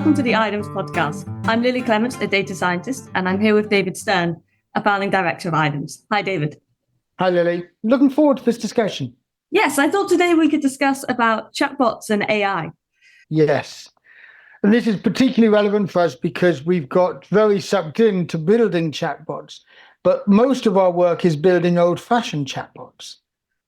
welcome to the Items podcast. I'm Lily Clements, a data scientist, and I'm here with David Stern, a founding director of Items. Hi, David. Hi, Lily. Looking forward to this discussion. Yes, I thought today we could discuss about chatbots and AI. Yes. And this is particularly relevant for us because we've got very sucked into building chatbots, but most of our work is building old-fashioned chatbots,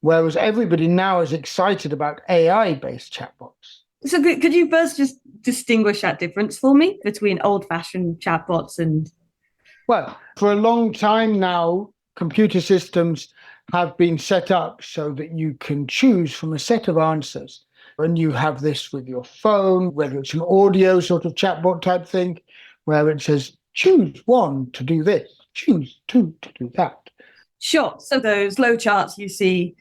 whereas everybody now is excited about AI-based chatbots. So could you first just distinguish that difference for me between old-fashioned chatbots and... Well, for a long time now, computer systems have been set up so that you can choose from a set of answers. And you have this with your phone, whether it's an audio sort of chatbot type thing, where it says, choose one to do this, choose two to do that. Sure. So those flow charts you see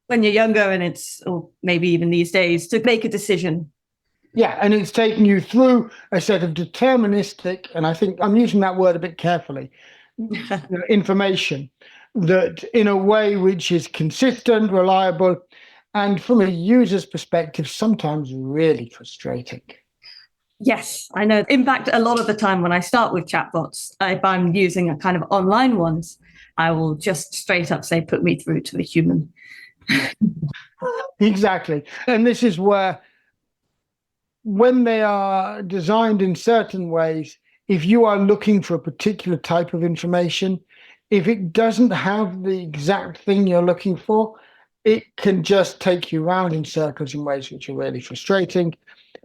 when you're younger and or maybe even these days, to make a decision. Yeah, and it's taking you through a set of deterministic, and I think I'm using that word a bit carefully, information that in a way which is consistent, reliable, and from a user's perspective, sometimes really frustrating. Yes, I know. In fact, a lot of the time when I start with chatbots, if I'm using a kind of online ones, I will just straight up say, put me through to a human. Exactly. And this is where, when they are designed in certain ways, if you are looking for a particular type of information, if it doesn't have the exact thing you're looking for, it can just take you around in circles in ways which are really frustrating.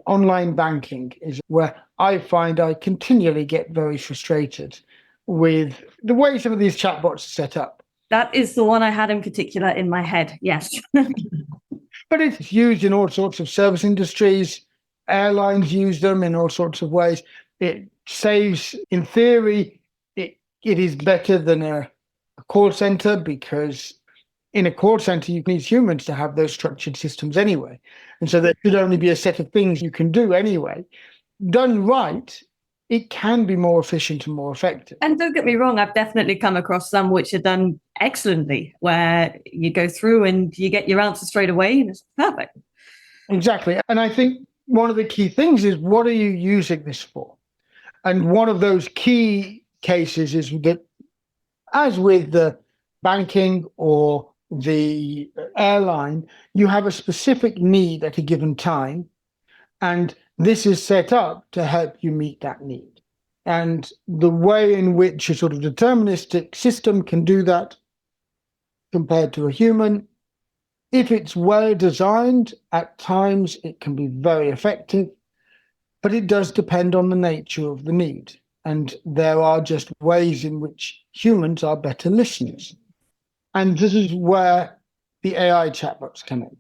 Online banking is where I find I continually get very frustrated with the way some of these chatbots are set up. That is the one I had in particular in my head, yes. But it's used in all sorts of service industries. Airlines use them in all sorts of ways. It saves, in theory, it is better than a call center, because in a call center, you need humans to have those structured systems anyway. And so there should only be a set of things you can do anyway. Done right, it can be more efficient and more effective. And don't get me wrong, I've definitely come across some which are done excellently, where you go through and you get your answer straight away and it's perfect. Exactly. And I think one of the key things is, what are you using this for? And one of those key cases is that, as with the banking or the airline, you have a specific need at a given time, and this is set up to help you meet that need. And the way in which a sort of deterministic system can do that compared to a human, if it's well designed, at times it can be very effective, but it does depend on the nature of the need. And there are just ways in which humans are better listeners. And this is where the AI chatbots come in.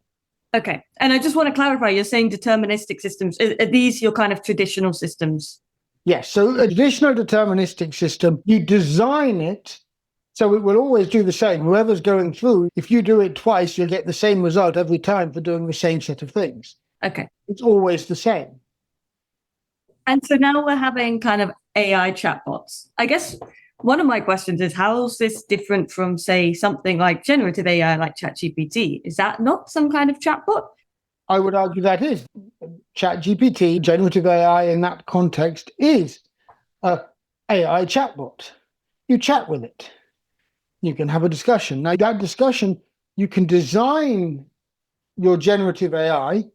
Okay. And I just want to clarify, you're saying deterministic systems. Are these your kind of traditional systems? Yes. So a traditional deterministic system, you design it so it will always do the same. Whoever's going through, if you do it twice, you'll get the same result every time for doing the same set of things. Okay. It's always the same. And so now we're having kind of AI chatbots. I guess one of my questions is, how is this different from, say, something like generative AI like ChatGPT? Is that not some kind of chatbot? I would argue that is. ChatGPT, generative AI in that context, is an AI chatbot. You chat with it. You can have a discussion. Now, that discussion, you can design your generative AI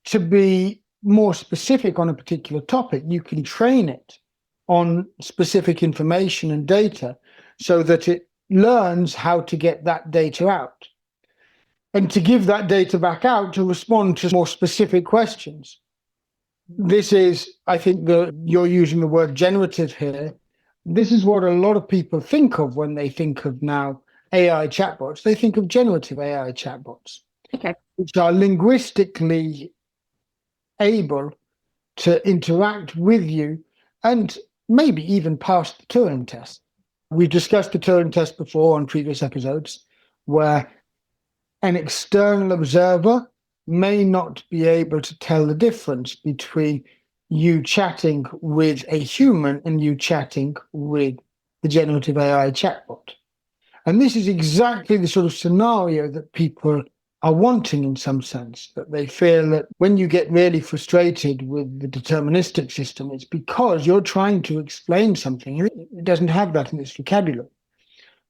to be more specific on a particular topic. You can train it on specific information and data so that it learns how to get that data out and to give that data back out to respond to more specific questions. This is, I think, you're using the word generative here. This is what a lot of people think of when they think of now AI chatbots. They think of generative AI chatbots, okay, which are linguistically able to interact with you and maybe even pass the Turing test. We've discussed the Turing test before on previous episodes, where an external observer may not be able to tell the difference between you chatting with a human and you chatting with the generative AI chatbot. And this is exactly the sort of scenario that people are wanting in some sense, that they feel that when you get really frustrated with the deterministic system, it's because you're trying to explain something. It doesn't have that in its vocabulary.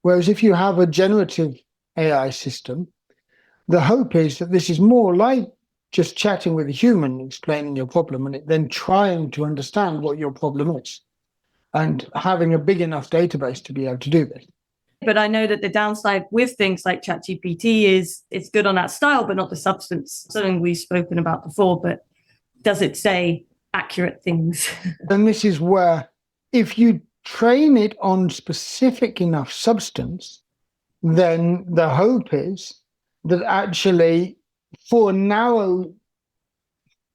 Whereas if you have a generative AI system, the hope is that this is more like just chatting with a human, explaining your problem, and then trying to understand what your problem is, and having a big enough database to be able to do this. But I know that the downside with things like ChatGPT is it's good on that style, but not the substance. Something we've spoken about before, but does it say accurate things? And this is where, if you train it on specific enough substance, then the hope is that actually for a narrow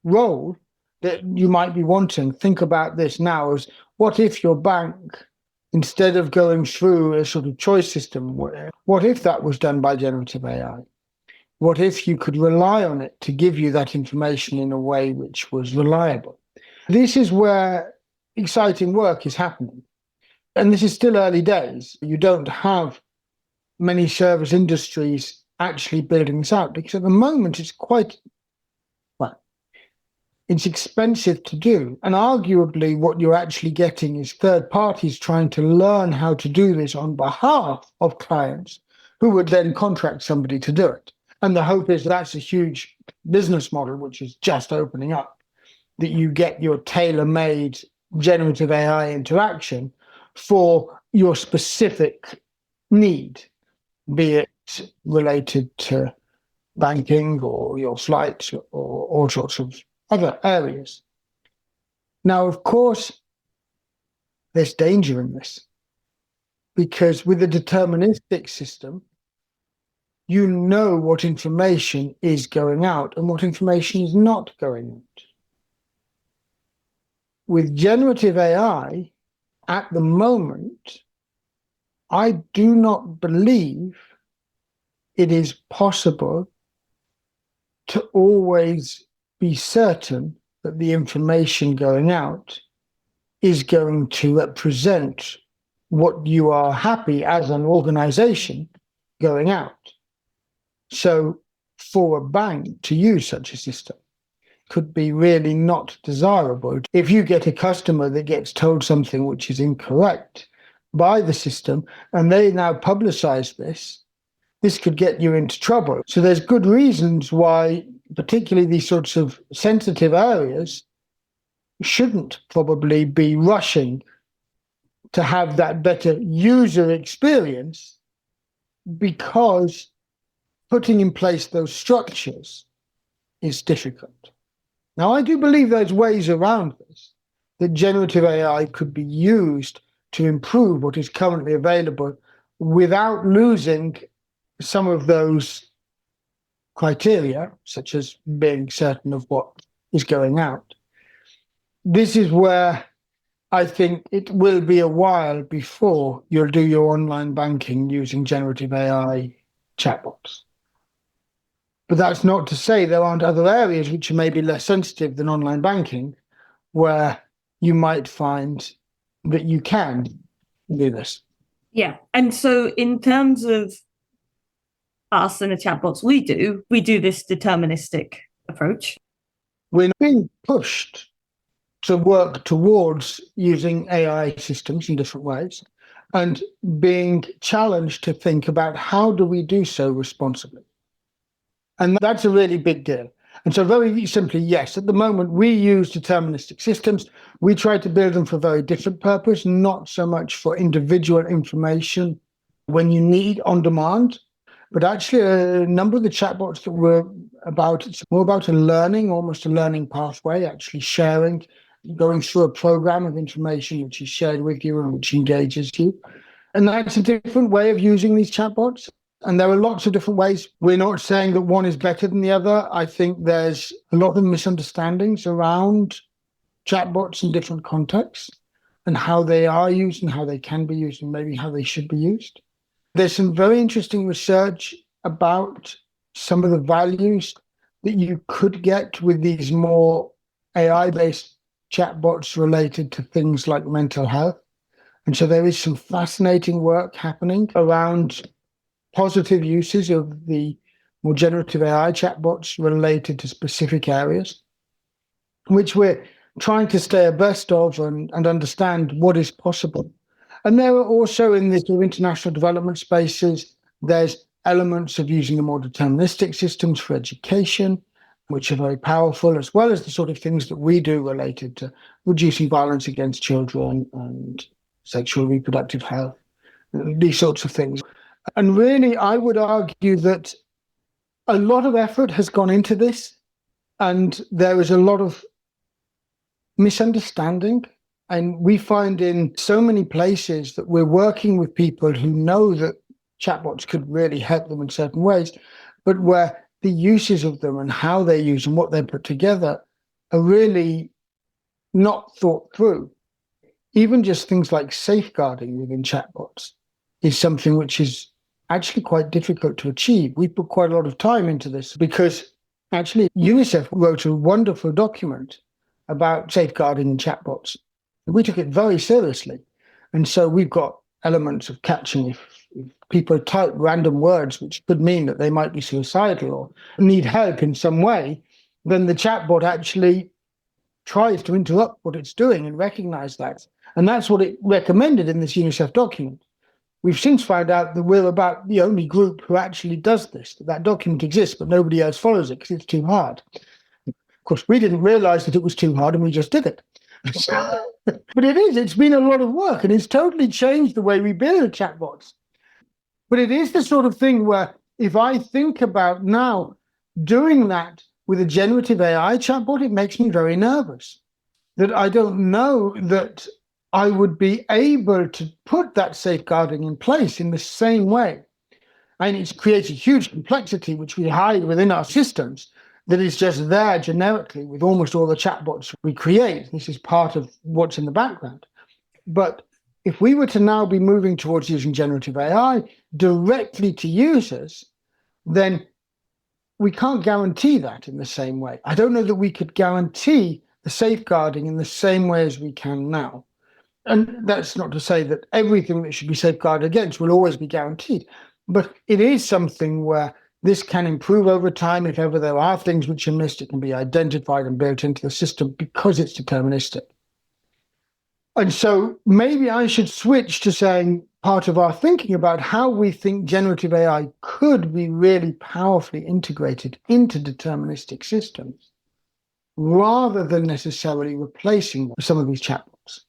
role that you might be wanting, think about this now as, what if your bank, instead of going through a sort of choice system, what if that was done by generative AI? What if you could rely on it to give you that information in a way which was reliable? This is where exciting work is happening. And this is still early days. You don't have many service industries actually building this out, because at the moment it's it's expensive to do. And arguably what you're actually getting is third parties trying to learn how to do this on behalf of clients who would then contract somebody to do it. And the hope is that's a huge business model which is just opening up, that you get your tailor-made generative AI interaction for your specific need, be it related to banking or your flights or all sorts of other areas. Now, of course, there's danger in this, because with a deterministic system, you know what information is going out and what information is not going out. With generative AI, at the moment, I do not believe it is possible to always be certain that the information going out is going to represent what you are happy as an organization going out. So for a bank to use such a system could be really not desirable. If you get a customer that gets told something which is incorrect by the system and they now publicize this could get you into trouble. So there's good reasons why, particularly these sorts of sensitive areas, shouldn't probably be rushing to have that better user experience, because putting in place those structures is difficult. Now, I do believe there's ways around this, that generative AI could be used to improve what is currently available without losing some of those criteria, such as being certain of what is going out. This is where I think it will be a while before you'll do your online banking using generative AI chatbots. But that's not to say there aren't other areas which are maybe less sensitive than online banking, where you might find that you can do this. Yeah. And so in terms of us and the chatbots we do this deterministic approach. We're being pushed to work towards using AI systems in different ways and being challenged to think about how do we do so responsibly. And that's a really big deal. And so very simply, yes, at the moment we use deterministic systems. We try to build them for a very different purpose, not so much for individual information when you need on demand, but actually a number of the chatbots that we're about, it's more about almost a learning pathway, actually sharing, going through a program of information which is shared with you and which engages you. And that's a different way of using these chatbots. And there are lots of different ways. We're not saying that one is better than the other. I think there's a lot of misunderstandings around chatbots in different contexts and how they are used and how they can be used and maybe how they should be used. There's some very interesting research about some of the values that you could get with these more AI-based chatbots related to things like mental health. And so there is some fascinating work happening around positive uses of the more generative AI chatbots related to specific areas, which we're trying to stay abreast of and understand what is possible. And there are also in the international development spaces, there's elements of using the more deterministic systems for education, which are very powerful, as well as the sort of things that we do related to reducing violence against children and sexual reproductive health, these sorts of things. And really, I would argue that a lot of effort has gone into this, and there is a lot of misunderstanding. And we find in so many places that we're working with people who know that chatbots could really help them in certain ways, but where the uses of them and how they use and what they put together are really not thought through. Even just things like safeguarding within chatbots is something which is actually quite difficult to achieve. We put quite a lot of time into this because actually UNICEF wrote a wonderful document about safeguarding in chatbots. We took it very seriously. And so we've got elements of catching if people type random words, which could mean that they might be suicidal or need help in some way, then the chatbot actually tries to interrupt what it's doing and recognize that. And that's what it recommended in this UNICEF document. We've since found out that we're about the only group who actually does this. That document exists, but nobody else follows it because it's too hard. Of course, we didn't realize that it was too hard and we just did it. But it's been a lot of work and it's totally changed the way we build chatbots. But it is the sort of thing where if I think about now doing that with a generative AI chatbot, it makes me very nervous that I don't know that I would be able to put that safeguarding in place in the same way. And it creates a huge complexity, which we hide within our systems, that is just there generically with almost all the chatbots we create. This is part of what's in the background. But if we were to now be moving towards using generative AI directly to users, then we can't guarantee that in the same way. I don't know that we could guarantee the safeguarding in the same way as we can now. And that's not to say that everything that should be safeguarded against will always be guaranteed. But it is something where this can improve over time. If ever there are things which are missed, it can be identified and built into the system because it's deterministic. And so maybe I should switch to saying part of our thinking about how we think generative AI could be really powerfully integrated into deterministic systems rather than necessarily replacing some of these chatbots.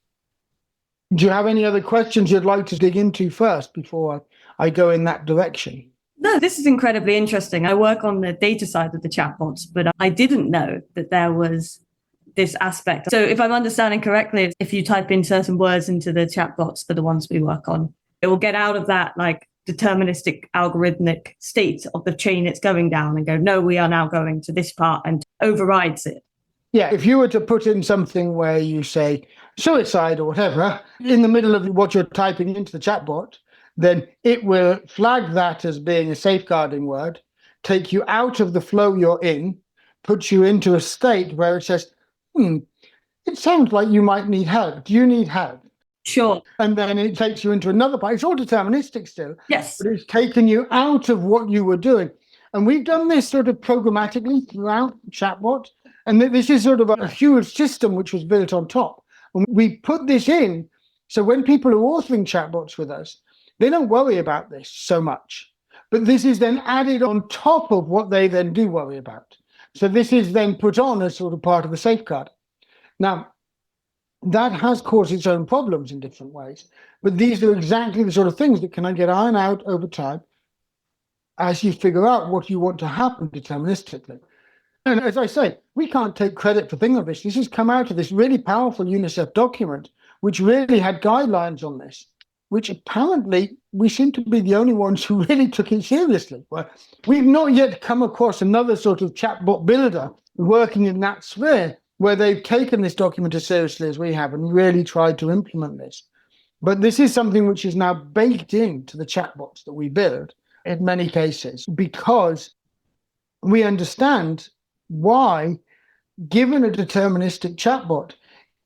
Do you have any other questions you'd like to dig into first before I go in that direction? No, this is incredibly interesting. I work on the data side of the chatbots, but I didn't know that there was this aspect. So if I'm understanding correctly, if you type in certain words into the chatbots for the ones we work on, it will get out of that like deterministic algorithmic state of the chain it's going down and go, no, we are now going to this part, and overrides it. Yeah, if you were to put in something where you say suicide or whatever in the middle of what you're typing into the chatbot, then it will flag that as being a safeguarding word, take you out of the flow you're in, put you into a state where it says, it sounds like you might need help. Do you need help? Sure. And then it takes you into another part. It's all deterministic still. Yes. But it's taken you out of what you were doing. And we've done this sort of programmatically throughout chatbot. And this is sort of a huge system which was built on top. And we put this in, so when people are authoring chatbots with us, they don't worry about this so much. But this is then added on top of what they then do worry about. So this is then put on as sort of part of the safeguard. Now, that has caused its own problems in different ways. But these are exactly the sort of things that can get ironed out over time as you figure out what you want to happen deterministically. And as I say, we can't take credit for things of this. This has come out of this really powerful UNICEF document, which really had guidelines on this, which apparently we seem to be the only ones who really took it seriously. Well, we've not yet come across another sort of chatbot builder working in that sphere where they've taken this document as seriously as we have and really tried to implement this. But this is something which is now baked into the chatbots that we build in many cases, because we understand why, given a deterministic chatbot,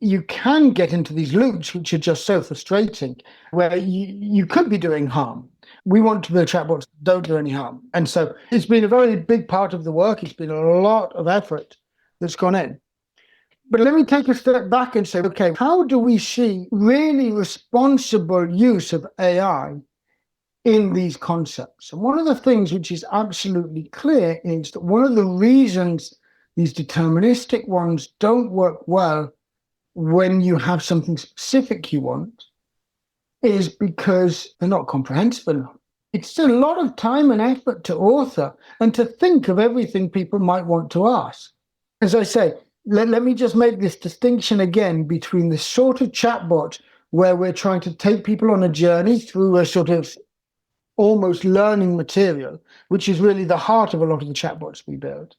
you can get into these loops which are just so frustrating, where you could be doing harm. We want to build chatbots that don't do any harm. And so it's been a very big part of the work. It's been a lot of effort that's gone in. But let me take a step back and say, okay, how do we see really responsible use of AI in these concepts? And one of the things which is absolutely clear is that one of the reasons these deterministic ones don't work well when you have something specific you want is because they're not comprehensive enough. It's a lot of time and effort to author and to think of everything people might want to ask. As I say, let me just make this distinction again between the sort of chatbot where we're trying to take people on a journey through a sort of almost learning material, which is really the heart of a lot of the chatbots we build,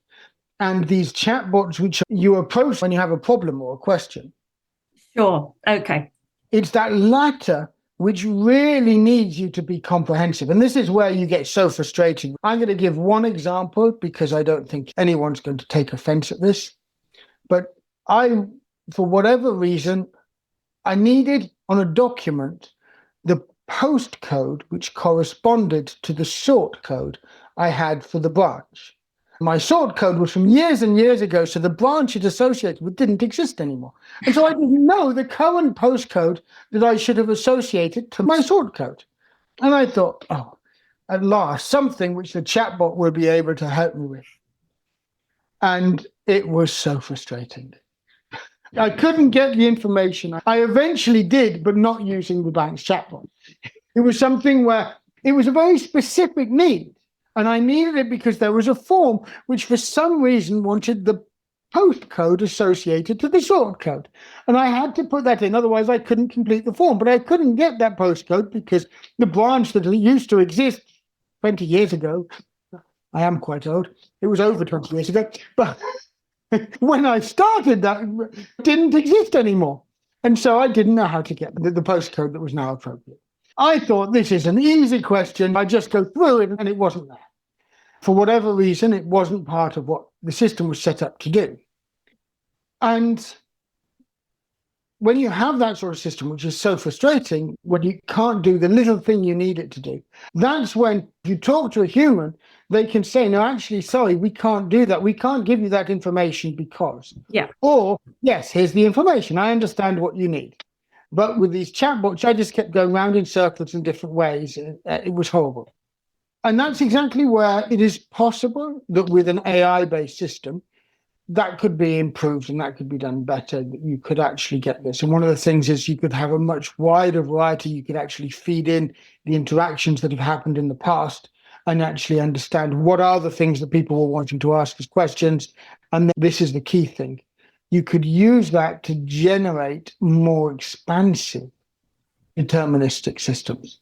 and these chatbots which you approach when you have a problem or a question. Sure. Okay. It's that latter which really needs you to be comprehensive. And this is where you get so frustrated. I'm going to give one example because I don't think anyone's going to take offense at this. But for whatever reason, I needed on a document the postcode which corresponded to the sort code I had for the branch. My sort code was from years and years ago, so the branch it associated with didn't exist anymore. And so I didn't know the current postcode that I should have associated to my sort code. And I thought, oh, at last, something which the chatbot will be able to help me with. And it was so frustrating. I couldn't get the information. I eventually did, but not using the bank's chatbot. It was something where it was a very specific need. And I needed it because there was a form which for some reason wanted the postcode associated to the sort code. And I had to put that in, otherwise I couldn't complete the form. But I couldn't get that postcode because the branch that used to exist 20 years ago, I am quite old, it was over 20 years ago, but when I started that, it didn't exist anymore. And so I didn't know how to get the postcode that was now appropriate. I thought this is an easy question. I just go through it, and it wasn't there. For whatever reason, it wasn't part of what the system was set up to do. And when you have that sort of system, which is so frustrating, when you can't do the little thing you need it to do, that's when you talk to a human, they can say, no, actually, sorry, we can't do that. We can't give you that information because. Yeah. Or, yes, here's the information. I understand what you need. But with these chatbots, I just kept going round in circles in different ways. It was horrible. And that's exactly where it is possible that with an AI-based system, that could be improved and that could be done better, that you could actually get this. And one of the things is you could have a much wider variety. You could actually feed in the interactions that have happened in the past and actually understand what are the things that people were wanting to ask as questions. And this is the key thing. You could use that to generate more expansive deterministic systems,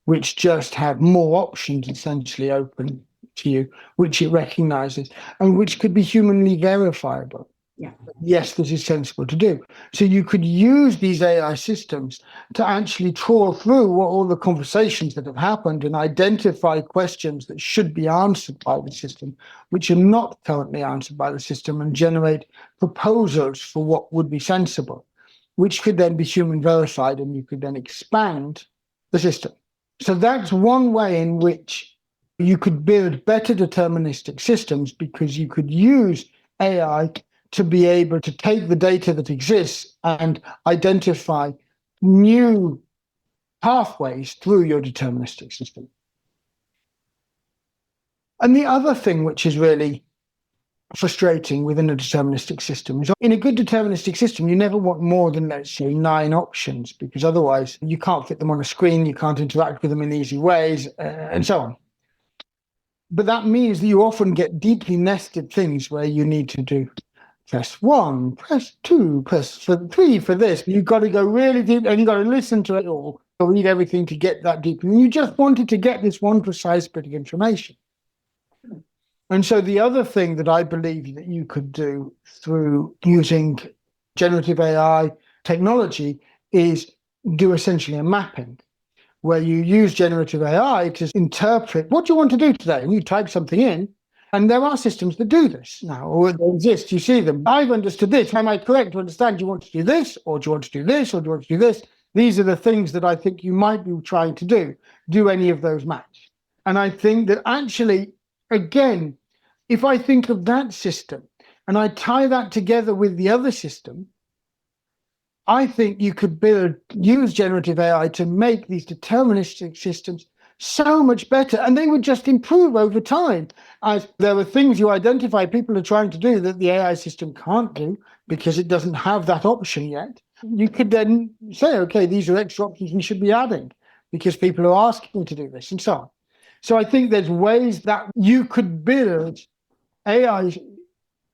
which just have more options essentially open to you, which it recognizes, and which could be humanly verifiable. Yeah. Yes, this is sensible to do. So you could use these AI systems to actually trawl through all the conversations that have happened and identify questions that should be answered by the system, which are not currently answered by the system, and generate proposals for what would be sensible, which could then be human verified, and you could then expand the system. So that's one way in which you could build better deterministic systems, because you could use AI to be able to take the data that exists and identify new pathways through your deterministic system. And the other thing which is really frustrating within a deterministic system is, in a good deterministic system, you never want more than, let's say, 9 options, because otherwise you can't fit them on a screen, you can't interact with them in easy ways, and so on. But that means that you often get deeply nested things where you need to do press 1, press 2, press 3 for this. You've got to go really deep, and you've got to listen to it all, or read everything to get that deep. And you just wanted to get this one precise bit of information. And so the other thing that I believe that you could do through using generative AI technology is do essentially a mapping, where you use generative AI to interpret what you want to do today. And you type something in, and there are systems that do this now, or they exist, you see them. I've understood this. Am I correct to understand you want to do this, or do you want to do this, or do you want to do this? These are the things that I think you might be trying to do. Do any of those match? And I think that actually, again, if I think of that system and I tie that together with the other system, I think you could use generative AI to make these deterministic systems so much better, and they would just improve over time. As there are things you identify people are trying to do that the AI system can't do because it doesn't have that option yet. You could then say, okay, these are extra options we should be adding because people are asking to do this, and so on. So I think there's ways that you could build AI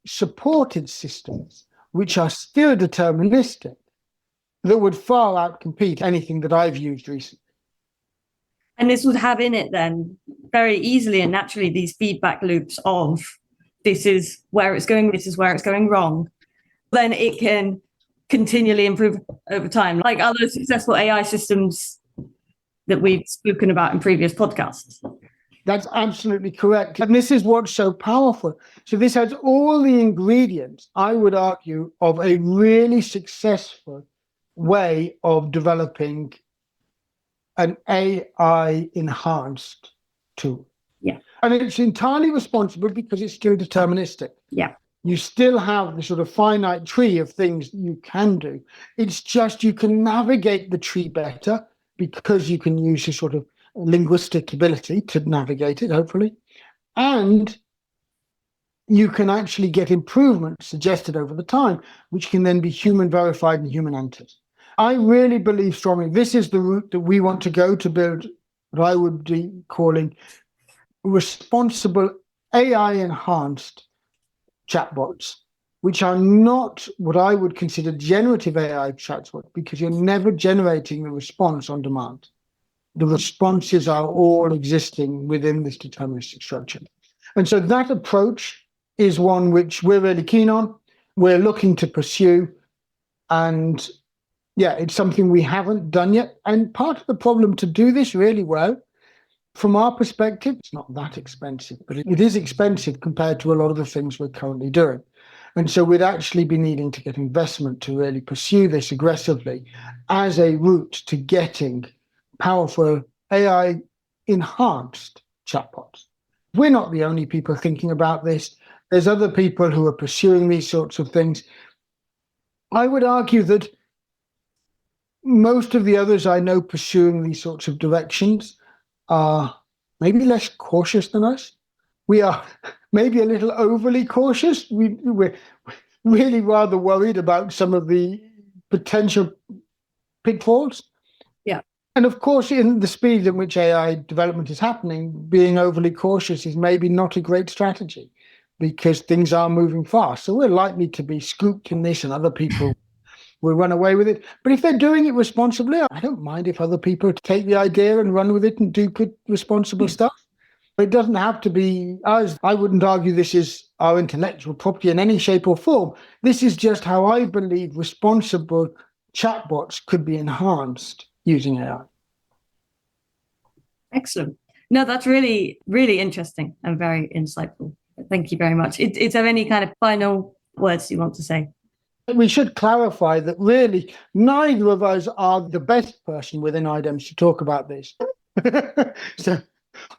supported systems which are still deterministic that would far outcompete anything that I've used recently. And this would have in it then very easily and naturally these feedback loops of this is where it's going, this is where it's going wrong. Then it can continually improve over time, like other successful AI systems that we've spoken about in previous podcasts. That's absolutely correct. And this is what's so powerful. So this has all the ingredients, I would argue, of a really successful way of developing an AI enhanced tool. Yeah. And it's entirely responsible because it's still deterministic. Yeah. You still have the sort of finite tree of things you can do. It's just you can navigate the tree better because you can use a sort of linguistic ability to navigate it, hopefully. And you can actually get improvements suggested over the time, which can then be human verified and human entered. I really believe strongly this is the route that we want to go to build what I would be calling responsible AI enhanced chatbots, which are not what I would consider generative AI chatbots, because you're never generating the response on demand. The responses are all existing within this deterministic structure. And so that approach is one which we're really keen on, we're looking to pursue, and yeah, it's something we haven't done yet. And part of the problem to do this really well, from our perspective, it's not that expensive, but it is expensive compared to a lot of the things we're currently doing. And so we'd actually be needing to get investment to really pursue this aggressively as a route to getting powerful AI enhanced chatbots. We're not the only people thinking about this. There's other people who are pursuing these sorts of things. I would argue that most of the others I know pursuing these sorts of directions are maybe less cautious than us. We are maybe a little overly cautious. We're really rather worried about some of the potential pitfalls. Yeah. And of course, in the speed at which AI development is happening, being overly cautious is maybe not a great strategy because things are moving fast. So we're likely to be scooped in this and other people will run away with it. But if they're doing it responsibly, I don't mind if other people take the idea and run with it and do good, responsible stuff. It doesn't have to be us. I wouldn't argue this is our intellectual property in any shape or form. This is just how I believe responsible chatbots could be enhanced using AI. Excellent. No, that's really, really interesting and very insightful. Thank you very much. Is there any kind of final words you want to say? We should clarify that really neither of us are the best person within IDEMS to talk about this. So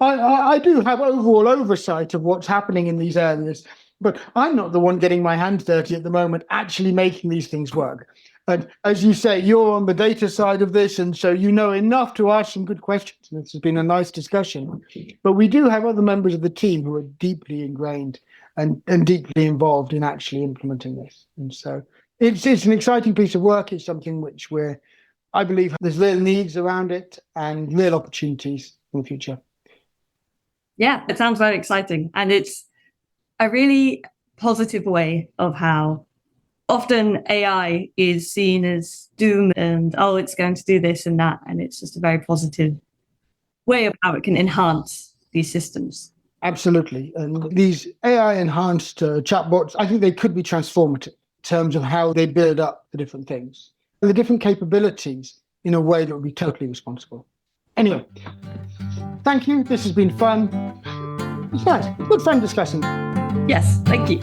I do have overall oversight of what's happening in these areas, but I'm not the one getting my hands dirty at the moment, actually making these things work. And as you say, you're on the data side of this, and so you know enough to ask some good questions. And this has been a nice discussion. But we do have other members of the team who are deeply ingrained and deeply involved in actually implementing this. And so it's an exciting piece of work. It's something which I believe there's real needs around it and real opportunities in the future. Yeah, it sounds very exciting. And it's a really positive way of how often AI is seen as doom and, oh, it's going to do this and that. And it's just a very positive way of how it can enhance these systems. Absolutely. And these AI enhanced chatbots, I think they could be transformative in terms of how they build up the different things, the different capabilities in a way that would be totally responsible. Anyway, thank you. This has been fun. It's nice. Good fun discussing. Yes, thank you.